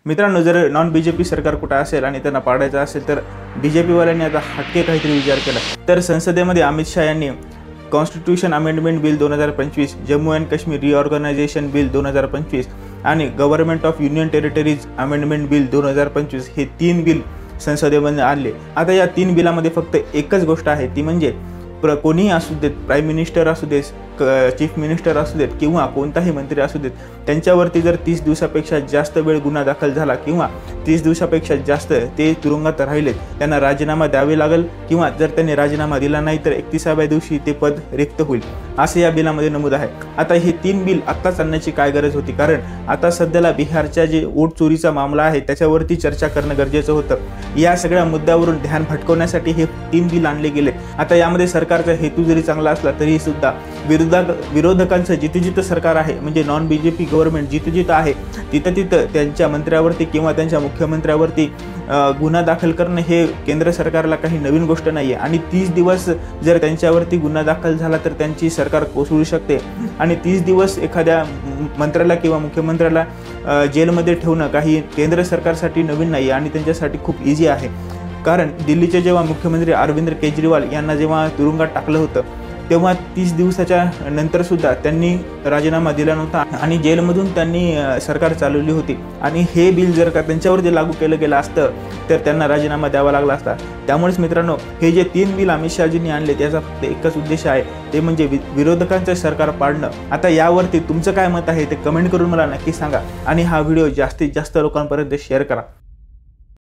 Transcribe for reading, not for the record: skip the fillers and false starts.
मित्रांनो, जर non BJP सरकार कुठं असेल आणि त्यांना पाडायचं असेल तर बीजेपीवाल्यांनी आता हटके काहीतरी विचार केला। तर संसदेमध्ये अमित शाह यांनी constitution amendment bill 2025, Jammu and Kashmir reorganisation bill 2025 आणि government of union territories amendment bill 2025 हे 3 बिल संसदेमध्ये आणले। आता या 3 बिलामध्ये फक्त एकच गोष्ट आहे, ती म्हणजे कोणीही असू देत, प्राईम मिनिस्टर असू देत, चीफ मिनिस्टर असू देत किंवा कोणताही मंत्री असू देत, त्यांच्यावरती जर 30 दिवसापेक्षा जास्त वेळ गुन्हा दाखल झाला किंवा 30 दिवसापेक्षा जास्त ते तुरुंगात राहिलेत, त्यांना राजीनामा द्यावे लागेल किंवा जर त्यांनी राजीनामा दिला नाही तर 31व्या दिवशी ते पद रिक्त होईल, असे या बिलामध्ये नमूद आहे। आता हे 3 बिल आत्ताच आणण्याची काय गरज होती? कारण आता सध्याला बिहारच्या जे वोट चोरीचा मामला आहे त्याच्यावरती चर्चा करणं गरजेचं होतं। या सगळ्या मुद्द्यावरून ध्यान भटकवण्यासाठी हे 3 बिल आणले गेले। आता यामध्ये सरकारचा हेतू जरी चांगला असला तरी सुद्धा विरोधकांचं जिथं सरकार आहे, म्हणजे नॉन बीजेपी गव्हर्नमेंट जिथं आहे तिथं त्यांच्या मंत्र्यावरती किंवा त्यांच्या मुख्यमंत्र्यावरती गुन्हा दाखल करणं हे केंद्र सरकारला काही नवीन गोष्ट नाही आहे। आणि 30 दिवस जर त्यांच्यावरती गुन्हा दाखल झाला तर त्यांची सरकार कोसळू शकते आणि 30 दिवस एखाद्या मंत्र्याला किंवा मुख्यमंत्र्याला जेलमध्ये ठेवणं काही केंद्र सरकारसाठी नवीन नाही आणि त्यांच्यासाठी खूप इझी आहे। कारण दिल्लीचे जेव्हा मुख्यमंत्री अरविंद केजरीवाल यांना जेव्हा तुरुंगात टाकलं होतं तेव्हा 30 दिवसाच्या नंतर सुद्धा त्यांनी राजीनामा दिला नव्हता आणि जेलमधून त्यांनी सरकार चालवली होती। आणि हे बिल जर का त्यांच्यावरती लागू केलं गेलं असतं तर त्यांना राजीनामा द्यावा लागला असता। त्यामुळेच मित्रांनो, हे जे 3 बिल अमित शहाजींनी आणले त्याचा फक्त एकच उद्देश आहे, ते म्हणजे विरोधकांचं सरकार पाडणं। आता यावरती तुमचं काय मत आहे ते कमेंट करून मला नक्की सांगा आणि हा व्हिडिओ जास्तीत जास्त लोकांपर्यंत शेअर करा।